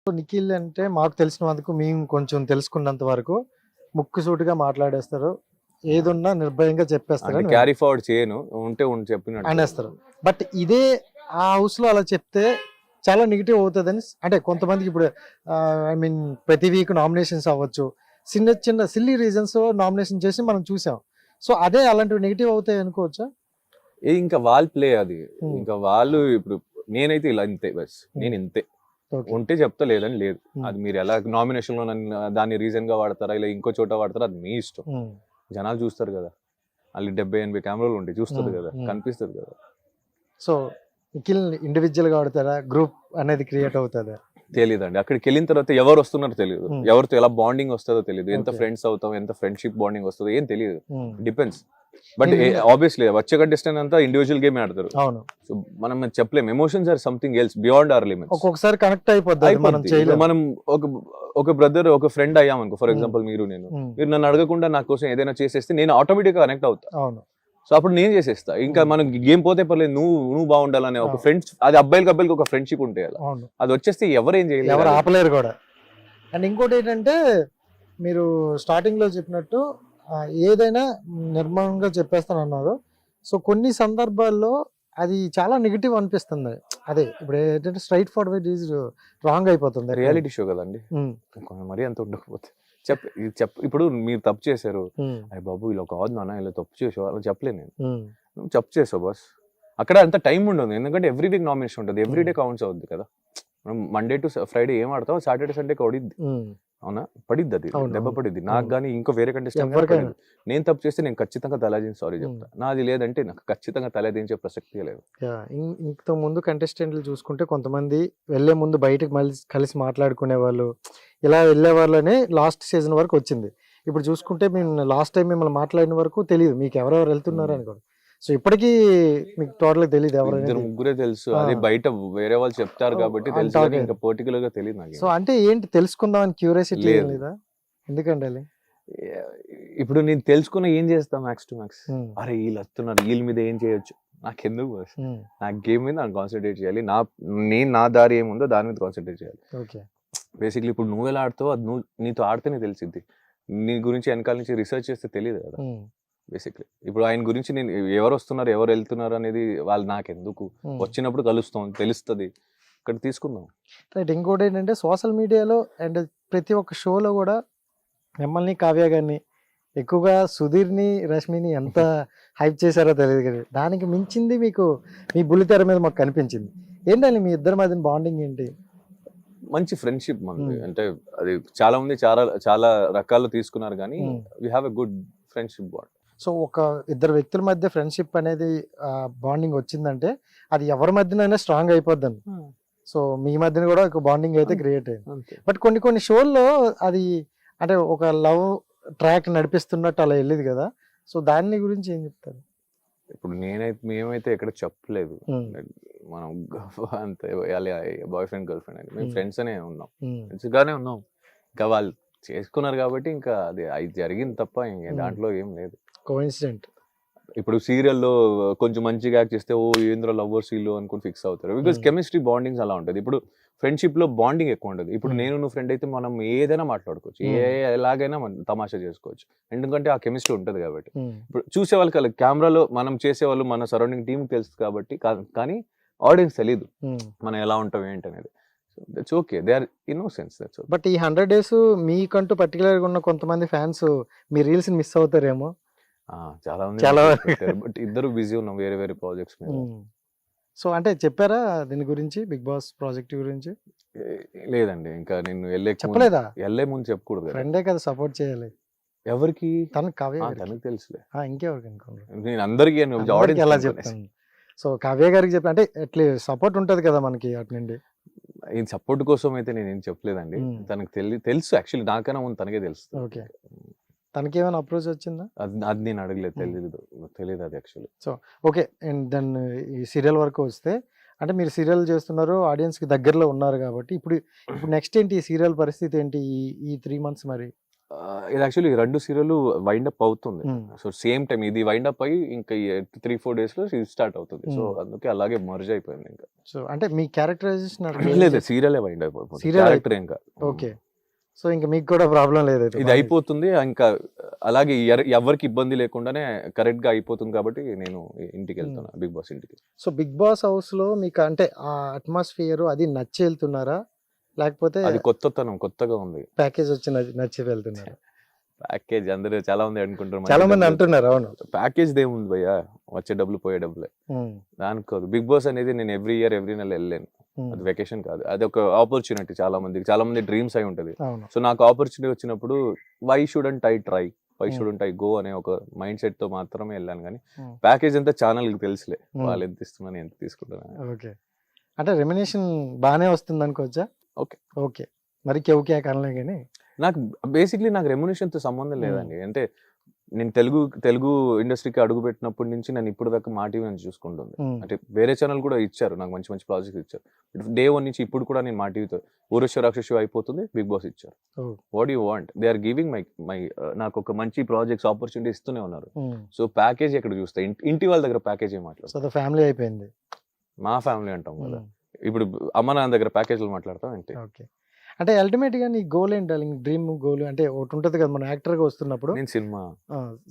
So Nikhil అంటే మాకు తెలిసినందుకు మేము కొంచెం తెలుసుకున్నంత వరకు ముక్కుసూటిగా మాట్లాడేస్తారు, ఏదున్నా నిర్భయంగా చెప్పేస్తారు అంటే అని క్యారీ ఫార్వర్డ్ చేయను, ఉంటే చెప్పినట్టు అనేస్తారు. బట్ ఇదే ఆ హౌస్ లో అలా చెప్తే చాలా నెగిటివ్ అవుతుందని, అంటే కొంతమందికి ఇప్పుడు ఐ మీన్ ప్రతి వీక్ నామినేషన్స్ అవ్వచ్చు, చిన్న చిన్న సిల్లీ రీజన్స్ నామినేషన్ చేసి మనం చూసాం. సో అదే అలాంటివి నెగిటివ్ అవుతాయి అనుకోవచ్చా? ఇంకా వాళ్ళు ప్లే అది. Hmm. ఇంకా వాళ్ళు ఇప్పుడు నేనైతే ఇలా ఇంతే బస్, నేను ఇంతే ఓకే. ఉంటే చెప్తా, లేదని లేదు. Hmm. అది మీరు ఎలా నామినేషన్ లో దాన్ని రీజన్ గా వాడతారా, ఇలా ఇంకో చోట వాడతారా, అది మీ ఇష్టం. Hmm. జనాలు చూస్తారు కదా, వాళ్ళు 70-80 కెమెరాలు ఉంటాయి, చూస్తారు కదా, కనిపిస్తుంది కదా. సో నిఖిల్ ఇండివిజువల్ గా ఆడతారా, గ్రూప్ అనేది క్రియేట్ అవుతుందా? తెలియదండి. అక్కడికి వెళ్ళిన తర్వాత ఎవరు వస్తున్నారో తెలియదు, ఎవరితో ఎలా బాండింగ్ వస్తుందో తెలియదు, ఎంత Okay. ఫ్రెండ్స్ అవుతాం, ఎంత ఫ్రెండ్షిప్ బాండింగ్ వస్తుందో ఏం తెలియదు. Hmm. డిపెండ్స్. బట్ నేను- ఆబ్వియస్లీ వచ్చే కంటెస్టెంట్ అంతా ఇండివిజువల్ గేమ్ ఆడతారు. అవును, సో మనం చెప్పలేం, emotions or something else beyond our limits. ఒక్కొక్కసారి కనెక్ట్ అయిపోద్ది, మనం చేయలేం. మనం ఒక బ్రదర్, ఒక ఫ్రెండ్ అయ్యామనుకో, ఫర్ ఎగ్జాంపుల్ మీరు నేను, మీరు నన్ను అడగకుండా నా కోసం ఏదైనా చేసేస్తే నేను ఆటోమేటిక్ గా కనెక్ట్ అవుతా. అవును. సో అప్పుడు నేను చేసేస్తా. ఇంకా మనం గేమ్ పోతే పర్లేదు, నువ్వు బాగుండాలనే ఒక ఫ్రెండ్స్, అది అబ్బాయిలకి ఒక ఫ్రెండ్షిప్ ఉంటే అలా, అవును, అది వచ్చేస్తే ఎవరేం ఎవరు చేయలేరు. ఆపలేరు కూడా. అండ్ ఇంకోటి ఏంటంటే మీరు స్టార్టింగ్ లో చెప్పినట్టు ఏదైనా నిర్మలంగా చెప్పేస్తానన్నారు. సో కొన్ని సందర్భాల్లో అది చాలా నెగిటివ్ అనిపిస్తుంది. అదే ఇప్పుడు ఏంటంటే స్ట్రైట్ ఫార్వర్డ్ ఈజ్ రాంగ్ అయిపోతుంది. రియాలిటీ షో కదండి, ఉమ్, మరీ అంత ఉండకపోతే ఇప్పుడు మీరు తప్పు చేశారు, ఉమ్, అయ్య బాబు ఇలా కాదు నాన్న, ఇలా తప్పు చేసావు అలా చెప్పలేను నేను. ఉమ్, నువ్వు తప్పు చేసావు బస్, అక్కడ అంత టైం ఉండదు, ఎందుకంటే ఎవ్రీ వీక్ నామినేషన్ ఉంటుంది, ఎవ్రీ డే కౌంట్స్ అవుద్ది కదా. మనం మండే టు ఫ్రైడే ఏం ఆడతాం, సాటర్డే సండే పడిద్ది, ఉమ్, అవునా, పడిద్ది, అది అవును, దెబ్బ అవును, పడిద్ది నాకు అవును. కానీ ఇంకో వేరే కంటెస్టెంట్ ఎవరికైనా. నేను తప్పు చేస్తే నేను ఖచ్చితంగా తలదించి సారీ చెప్తా. నాది లేదంటే నాకు ఖచ్చితంగా తలదించే ప్రసక్తి లేదు. ఇంత ముందు కంటెస్టెంట్లు చూసుకుంటే కొంతమంది వెళ్లే ముందు బయటకు మళ్ళీ కలిసి మాట్లాడుకునే వాళ్ళు, ఇలా వెళ్ళే వాళ్ళని లాస్ట్ సీజన్ వరకు వచ్చింది. ఇప్పుడు చూసుకుంటే మేము లాస్ట్ టైం మిమ్మల్ని మాట్లాడిన వరకు తెలియదు మీకు ఎవరెవరు వెళ్తున్నారు అని కూడా. సో ఇప్పటికీ మీకు టోటల్ తెలియదు ఇద్దరు ఎవరైనా. ముగ్గురే తెలుసు, అదే బయట వేరే వాళ్ళు చెప్తారు కాబట్టి తెలుసు, కానీ ఇంకా పర్టికులర్ గా తెలియదు నాకు. సో అంటే ఏంటి తెలుసుకుందాం అని క్యూరియాసిటీ లేదు. లేదా? ఎందుకండి? ఇప్పుడు నేను తెలుసుకున్న ఏం చేస్తా, మ్యాక్స్ టు మ్యాక్స్, అరే వీళ్ళు వస్తున్నారు, వీళ్ళ మీద ఏం చేయొచ్చు, నాకెందుకు, నా గేమ్ మీద నాకు కాన్సన్ట్రేట్ చేయాలి, నేను నా దారి ఏముందో దాని మీద కాన్సన్ట్రేట్ చేయాలి. ఓకే. బేసిక్లీ ఇప్పుడు నువ్వు ఎలా ఆడుతావు, అది నీతో ఆడితేనే తెలిసిద్ది. నీ గురించి వెనకాల నుంచి రీసెర్చ్ చేస్తే తెలియదు కదా. బేసిక్లీ ఇప్పుడు ఆయన గురించి నేను ఎవరు వస్తున్నారు ఎవరు వెళ్తున్నారు అనేది వాళ్ళు నాకెందుకు, వచ్చినప్పుడు కలుస్తాం తెలుస్తుంది, ఇక్కడ తీసుకుందాం. రైట్. ఇంకోటి ఏంటంటే సోషల్ మీడియాలో అండ్ ప్రతి ఒక్క షోలో కూడా మిమ్మల్ని, కావ్య గారిని, ఎక్కువగా సుధీర్ని, రష్మిని ఎంత హైప్ చేశారో తెలియదు కదా, దానికి మించింది మీకు మీ బుల్లితెర మీద మాకు కనిపించింది. ఏంటండి మీ ఇద్దరి మధ్య బాండింగ్ ఏంటి? మంచి ఫ్రెండ్షిప్ మనది, అంటే అది చాలా మంది చాలా చాలా రకాలు తీసుకున్నారు, కానీ we have a good friendship bond. So ఒక ఇద్దరు వ్యక్తుల మధ్య ఫ్రెండ్షిప్ అనేది బాండింగ్ వచ్చిందంటే అది ఎవరి మధ్యనైనా స్ట్రాంగ్ అయిపోద్దండి. సో మీ మధ్యన కూడా ఒక బాండింగ్ అయితే క్రియేట్ అయింది. బట్ కొన్ని షోల్లో అది అంటే ఒక లవ్ ట్రాక్ నడిపిస్తున్నట్టు అలా వెళ్ళేది కదా, సో దాని గురించి ఏం చెప్తారు? ఇప్పుడు మేమైతే ఎక్కడ చెప్పలేదు, మనం అంతే బాయ్ ఫ్రెండ్ గర్ల్ ఫ్రెండ్ అని, మేము ఫ్రెండ్స్ అనే ఉన్నాం, ఫ్రెండ్స్ గానే ఉన్నాం. ఇంకా వాళ్ళు చేసుకున్నారు కాబట్టి ఇంకా అది జరిగింది తప్ప ఇంకా దాంట్లో ఏం లేదు. కోఇన్సిడెంట్. ఇప్పుడు సీరియల్లో కొంచెం మంచిగా యాక్ట్ చేస్తే ఓ ఏంద్ర లవ్వర్ సీల్ అనుకుని ఫిక్స్ అవుతారు, బికాస్ కెమిస్ట్రీ బాండింగ్స్ అలా ఉంటుంది. ఇప్పుడు ఫ్రెండ్షిప్ లో బాండింగ్ ఎక్కువ ఉంటుంది. ఇప్పుడు నేను నువ్వు ఫ్రెండ్ అయితే మనం ఏదైనా మాట్లాడుకోవచ్చు, ఎలాగైనా మనం తమాషా చేసుకోవచ్చు, ఎందుకంటే ఆ కెమిస్ట్రీ ఉంటుంది కాబట్టి. ఇప్పుడు చూసే వాళ్ళకి కెమెరాలో మనం చేసేవాళ్ళు మన సరౌండింగ్ టీమ్ తెలుసు కాబట్టి, కానీ ఆడియన్స్ తెలీదు మనం ఎలా ఉంటాం ఏంటనేది. That's okay, they are innocence. That's okay. But ఈ 100 days మీకంటూ పర్టికులర్గా ఉన్న కొంతమంది ఫ్యాన్స్ మీ రీల్స్ మిస్ అవుతారేమో. చాలా చాలా బట్ ఇద్దరు బిజీ ఉన్నాం వేరే వేరే ప్రాజెక్ట్స్ మీద. సో అంటే చెప్పారా దీని గురించి, బిగ్ బాస్ ప్రాజెక్ట్ గురించి? లేదండి, ఇంకా నేను చెప్పలేదా? వెళ్ళే ముందు చెప్పకూడదు, ఫ్రెండే కదా సపోర్ట్ చేయాలి. ఎవరికి? తనకు, కావ్య గారికి. తనకు తెలుసులే, ఇంకెవరికి అనుకోండి, నేను అందరికీ ఎలా చెప్తాను. సో కావ్య గారికి చెప్పి అంటే అట్లీస్ట్ సపోర్ట్ ఉంటది కదా మనకి అటు నుండి. ఈ సపోర్ట్ కోసం అయితే నేను ఏం చెప్పలేదండి, తనకు తెలుసు, యాక్చువల్లీ నాకైనా ముందు తనకే తెలుసు. ఓకే. తనకి ఏమైనా అప్రోచ్ వచ్చిందా? అది నేను అడగలేదు, తెలియదు అది actually. So okay. And then ఈ సీరియల్ వరకు వస్తే, అంటే మీరు సీరియల్ చేస్తున్నారు, ఆడియన్స్ కి దగ్గరలో ఉన్నారు కాబట్టి ఇప్పుడు నెక్స్ట్ ఏంటి, ఈ సీరియల్ పరిస్థితి ఏంటి ఈ 3 months? మరి ఇది యాక్చువల్లీ 2 సీరియల్ వైండ్ అప్ అవుతుంది. సో సేమ్ టైం ఇది వైండ్ అప్ అయ్యి ఇంకా 3-4 days లో ఇది స్టార్ట్ అవుతుంది. సో అందుకే అలాగే మర్జ్ అయిపోయింది ఇంకా. సో అంటే మీ క్యారెక్టరైజేషన్ లేదు సీరియలే వైండ్ అయిపోతుంది. Serial క్యారెక్టర్ ఇంకా. ఓకే. సో ఇంకా మీకు కూడా ప్రాబ్లం లేదు ఇది అయిపోతుంది ఇంకా అలాగే ఎవరికి ఇబ్బంది లేకుండానే కరెక్ట్ గా అయిపోతుంది కాబట్టి నేను ఇంటికి వెళ్తున్నా బిగ్ బాస్ ఇంటికి. సో బిగ్ బాస్ హౌస్ లో మీకు అంటే ఆ అట్మాస్ఫియర్ అది నచ్చి వెళ్తున్నారా లేకపోతే అది కొత్తగా ఉంది. ప్యాకేజ్ వచ్చి నచ్చి వెళ్తున్నారా? ప్యాకేజ్ అందరూ చాలా మంది అనుకుంటారు, చాలా మంది అంటున్నారు. అవును, ప్యాకేజ్ ఏముంది భయ్యా, వచ్చే డబ్బులు పోయే డబ్బులే. దానికి కాదు, బిగ్ బాస్ అనేది నేను ఎవ్రీ నెల వెళ్ళలేను. అది వెకేషన్ కాదు, అది ఒక ఆపర్చునిటీ. చాలా మంది డ్రీమ్స్ అయి ఉంటది. సో నాకు ఆపర్చునిటీ వచ్చినప్పుడు వై షుడెంట్ ఐ గో అనే ఒక మైండ్ సెట్ తో మాత్రమే వెళ్ళాను. కానీ ప్యాకేజ్ అంతా ఛానల్ కి తెలుసులే, వాళ్ళు ఎంత ఇస్తున్నాను ఎంత తీసుకుంటున్నాను. ఓకే, అంటే రెమ్యునేషన్ బాగానే వస్తుంది అనుకోవచ్చా? ఓకే, మరి ఓకే కనలే. కానీ నాకు బేసిక్లీ రెమ్యునేషన్ తో సంబంధం లేదండి. అంటే నేను తెలుగు ఇండస్ట్రీకి అడుగు పెట్టినప్పటి నుంచి నేను ఇప్పుడు దాకా మా టీవీ నుంచి చూసుకుంటుంది. అంటే వేరే ఛానల్ కూడా ఇచ్చారు నాకు, మంచి ప్రాజెక్ట్స్ ఇచ్చారు. డే 1 నుంచి ఇప్పుడు కూడా నేను మా టీవీతో ఊరశ్వ రాక్షసు అయిపోతుంది, బిగ్ బాస్ ఇచ్చారు. What you want, they are giving my నాకు ఒక మంచి ప్రాజెక్ట్స్ ఆపర్చునిటీ ఇస్తూనే ఉన్నారు. సో ప్యాకేజ్ ఎక్కడ చూస్తా, ఇంటి వాళ్ళ దగ్గర ప్యాకేజ్ ఏం మాట్లాడు, ఫ్యామిలీ అయిపోయింది, మా ఫ్యామిలీ అంటాం కదా. ఇప్పుడు అమ్మ నాన్న దగ్గర ప్యాకేజ్లు మాట్లాడతాం ఏంటి? ఓకే, అంటే అల్టిమేట్ గా నీ గోల్ ఏంటి, డ్రీమ్ గోల్ అంటే ఒకటి ఉంటది కదా, మన యాక్టర్ గా వస్తున్నప్పుడు నేను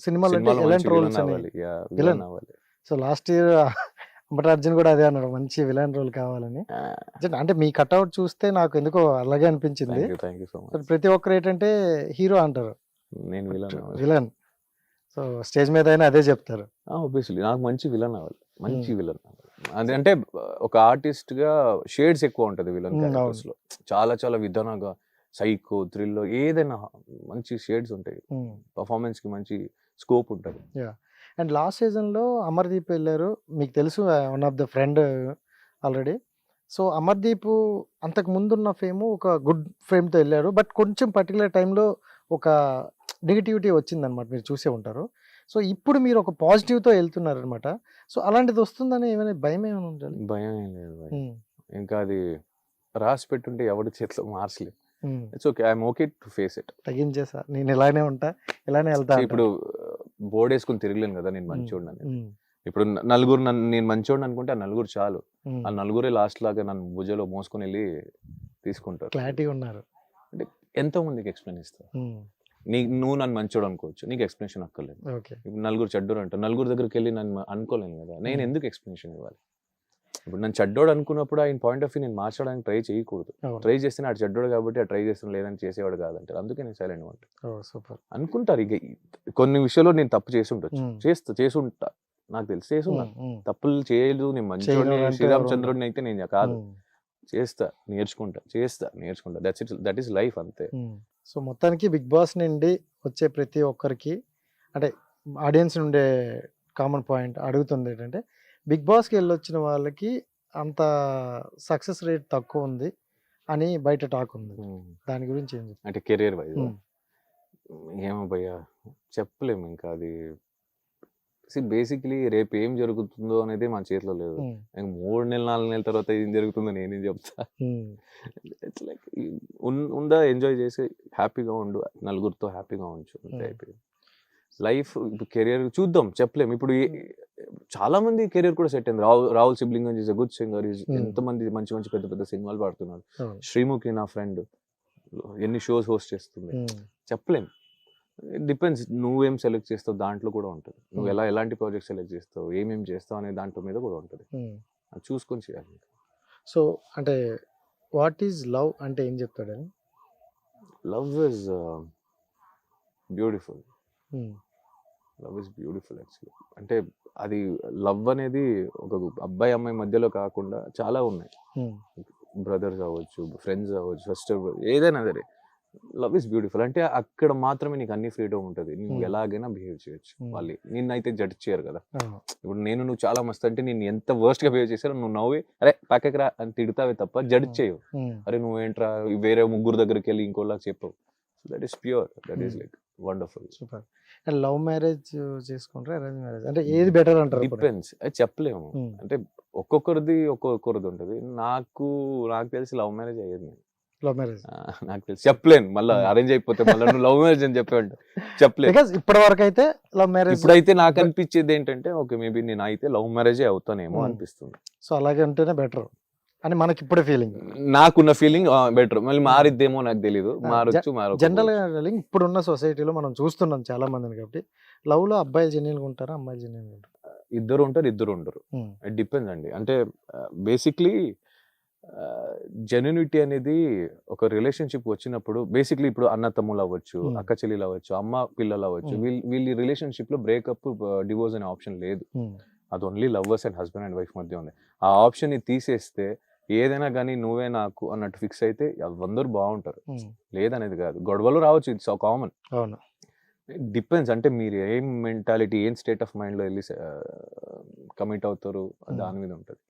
సినిమాలో ఎలాంటి రోల్స్ అవ్వాలి. So last year Ambati Arjun కూడా అదే అన్నాడు, మంచి విలన్ రోల్ కావాలని. అంటే మీ కట్అవుట్ చూస్తే నాకు ఎందుకో అలాగే అనిపించింది. ప్రతి ఒక్కరు ఏంటంటే హీరో అంటారు, నేను విలన్. సో స్టేజ్ మీద అయినా అదే చెప్తారు. ఆబ్వియస్లీ నాకు మంచి విలన్ అవ్వాలి, మంచి విలన్. అంటే ఒక ఆర్టిస్ట్ గా షేడ్స్ ఎక్కువ ఉంటది విలన్ క్యారెక్టర్స్ లో. చాలా విధానంగా సైకో, థ్రిల్, ఏదైనా మంచి షేడ్స్ ఉంటాయి. పర్ఫార్మెన్స్ కి మంచి స్కోప్ ఉంటది. అండ్ లాస్ట్ సీజన్ లో అమర్దీప్ వెళ్ళారు, మీకు తెలుసు, one of the friend already. So Amardeep అంతకు ముందున్న ఫేమ్ ఒక గుడ్ ఫేమ్ తో వెళ్ళారు, బట్ కొంచెం పర్టికులర్ టైంలో ఒక నెగిటివిటీ వచ్చిందనమాట, మీరు చూసే ఉంటారు. సో ఇప్పుడు మీరు ఒక పాజిటివ్ తో వెళ్తున్నారు అనమాట. సో అలాంటిది వస్తుందని ఏమైనా భయం ఏమైనా ఉండాలి? భయం ఏం లేదు, ఇంకా అది రాసి పెట్టుంటే ఎవరి చేతిలో మార్చలేదు. It's okay, I'm okay to face it. తగ్గించేసా, నేను ఇలానే ఉంటా, ఇలానే వెళ్తా. ఇప్పుడు బోర్డు వేసుకుని తిరగలేను కదా నేను మంచోడిని. ఇప్పుడు నలుగురు నేను మంచోడిని అనుకుంటే ఆ నలుగురు చాలు. ఆ నలుగురే లాస్ట్ లాగా నన్ను భుజలో మోసుకొని వెళ్ళి తీసుకుంటారు. క్లారిటీ ఉన్నారు అంటే ఎంతో మందికి ఎక్స్ప్లెయిన్ ఇస్తావు. నువ్వు నన్ను మంచోడు అనుకోవచ్చు, నీకు ఎక్స్ప్లెనేషన్ అక్కర్లేదు. ఇప్పుడు నలుగురు చెడ్డోడు అంటారు, నలుగురు దగ్గరికి వెళ్ళి నన్ను అనుకోలేను కదా, నేను ఎందుకు ఎక్స్ప్లెనేషన్ ఇవ్వాలి? ఇప్పుడు నన్ను చెడ్డోడు అనుకున్నప్పుడు ఆయన పాయింట్ ఆఫ్ వ్యూ నేను మార్చడానికి ట్రై చేయకూడదు. ట్రై చేస్తే ఆ చెడ్డోడు కాబట్టి ఆ ట్రై చేస్తున్నా, లేదని చేసేవాడు కాదంటారు. అందుకే నేను సైలెంట్ ఉంటాను. అనుకుంటారు ఇక కొన్ని విషయాల్లో నేను తప్పు చేసి ఉండొచ్చు, చేసి ఉంటా, నాకు తెలిసి చేస్తున్నా. తప్పులు చేయలేదు, నేను మంచోడిని శ్రీరామచంద్రుడిని అయితే నేను కాదు. నేర్చుకుంటా. దట్ ఈస్ లైఫ్, అంతే. సో మొత్తానికి బిగ్ బాస్ నుండి వచ్చే ప్రతి ఒక్కరికి, అంటే ఆడియన్స్ నుండే కామన్ పాయింట్ అడుగుతుంది ఏంటంటే, బిగ్ బాస్కి వెళ్ళొచ్చిన వాళ్ళకి అంత సక్సెస్ రేట్ తక్కువ ఉంది అని బయట టాక్ ఉంది. దాని గురించి ఏం చెప్తారు? అంటే కెరీర్ వైజ్ ఏమో భయ్యా చెప్పలేము. ఇంకా అది బేసిక్లీ రేపు ఏం జరుగుతుందో అనేది మన చేతిలో లేదు. 3 నెలలు 4 నెలల తర్వాత ఏం జరుగుతుందో నేనేం చెప్తా. ఇట్స్ లైక్ ఉందా, ఎంజాయ్ చేసి హ్యాపీగా ఉండు, నలుగురితో హ్యాపీగా ఉంచు, అయిపోయింది లైఫ్. ఇప్పుడు కెరియర్ చూద్దాం, చెప్పలేము. ఇప్పుడు చాలా మంది కెరియర్ కూడా సెట్ అయింది. Rahul Sipligunj is a good singer. ఎంతమంది మంచి పెద్ద సినిమాలు పాడుతున్నారు. శ్రీముఖి నా ఫ్రెండ్ ఎన్ని షోస్ హోస్ట్ చేస్తుంది. చెప్పలేం, డిపెండ్స్. నువ్వేం సెలెక్ట్ చేస్తావు దాంట్లో కూడా ఉంటుంది. నువ్వు ఎలాంటి ప్రాజెక్ట్ సెలెక్ట్ చేస్తావు, ఏమేం చేస్తావు అనే దాంట్లో మీద కూడా ఉంటుంది. అది చూసుకొని చేయాలి. సో అంటే వాట్ ఈజ్ లవ్ అంటే ఏం చెప్తాడని? Love is beautiful. Love is beautiful actually. అంటే అది లవ్ అనేది ఒక అబ్బాయి అమ్మాయి మధ్యలో కాకుండా చాలా ఉన్నాయి. బ్రదర్స్ అవ్వచ్చు, ఫ్రెండ్స్ అవ్వచ్చు, సిస్టర్, ఏదైనా సరే లవ్ ఇస్ బ్యూటిఫుల్. అంటే అక్కడ మాత్రమే నీకు అన్ని ఫ్రీడమ్ ఉంటుంది. నువ్వు ఎలాగైనా బిహేవ్ చేయొచ్చు. వాళ్ళు నిన్నైతే జడ్జ్ చేయరు కదా. ఇప్పుడు నువ్వు చాలా మస్తు అంటే నేను ఎంత వర్స్ట్ గా బిహేవ్ చేశారో నువ్వు నవ్వి అరే పక్కకి రా అని తిడతావే తప్ప జడ్జ్ చేయవు. అరే నువ్వేంట్రా వేరే ముగ్గురు దగ్గరికి వెళ్ళి ఇంకోలాగా చెప్పవు. That is pure, that is like wonderful. Super. Love marriage చేసుకుంటారా, అరేంజ్ మ్యారేజ్, అంటే ఏది బెటర్ అంటారు? డిపెండ్స్, అది చెప్పలేము. అంటే ఒక్కొక్కరిది ఉంటుంది. నాకు తెలిసి లవ్ మ్యారేజ్ అయ్యేది. Love marriage. నాకు తెలిసి చెప్పలేను, మళ్ళీ అరేంజ్ అయిపోతే మళ్ళీ నువ్వు లవ్ మ్యారేజ్ అని చెప్పేవాడు, చెప్పలేదు. బికాస్ ఇప్పటి వరకు అయితే లవ్ మ్యారేజ్. ఇప్పుడైతే నాకు అనిపించేది ఏంటంటే ఓకే మేబీ నేను అయితే లవ్ మ్యారేజే అవుతానేమో అనిపిస్తుంది. సో అలాగే ఉంటేనే బెటర్ అని మనకి ఇప్పుడే ఫీలింగ్. నాకున్న ఫీలింగ్ బెటర్, మళ్ళీ మారిద్దేమో నాకు తెలియదు, మారొచ్చు జనరల్ గా ఇప్పుడున్న సొసైటీలో మనం చూస్తున్నాం చాలా మందిని. కాబట్టి లవ్ లో అబ్బాయిలు జెన్యున్ గా ఉంటారా, అమ్మాయిలు జెన్యున్ గా ఉంటారు? ఇద్దరు ఉంటారు, ఇద్దరు ఉండరు. ఇట్ డిపెండ్స్ అండి. అంటే బేసిక్లీ జెన్యునిటీ అనేది ఒక రిలేషన్షిప్ వచ్చినప్పుడు, బేసిక్లీ ఇప్పుడు అన్న తమ్ముళ్ళు అవ్వచ్చు, అక్క చెల్లెలు అవ్వచ్చు, అమ్మ పిల్లలు అవ్వచ్చు, వీళ్ళ రిలేషన్షిప్ లో బ్రేకప్ డివోర్స్ అనే ఆప్షన్ లేదు. అది only lovers and husband and wife మధ్య ఉంది. ఆ ఆప్షన్ ని తీసేస్తే ఏదైనా కానీ నువ్వే నాకు అన్నట్టు ఫిక్స్ అయితే అందరూ బాగుంటారు, లేదనేది కాదు. గొడవలు రావచ్చు, ఇట్స్ కామన్. అవును, డిపెండ్స్. అంటే మీరు ఏం మెంటాలిటీ, ఏం స్టేట్ ఆఫ్ మైండ్ లో వెళ్ళి కమిట్ అవుతారు, దాని మీద ఉంటుంది.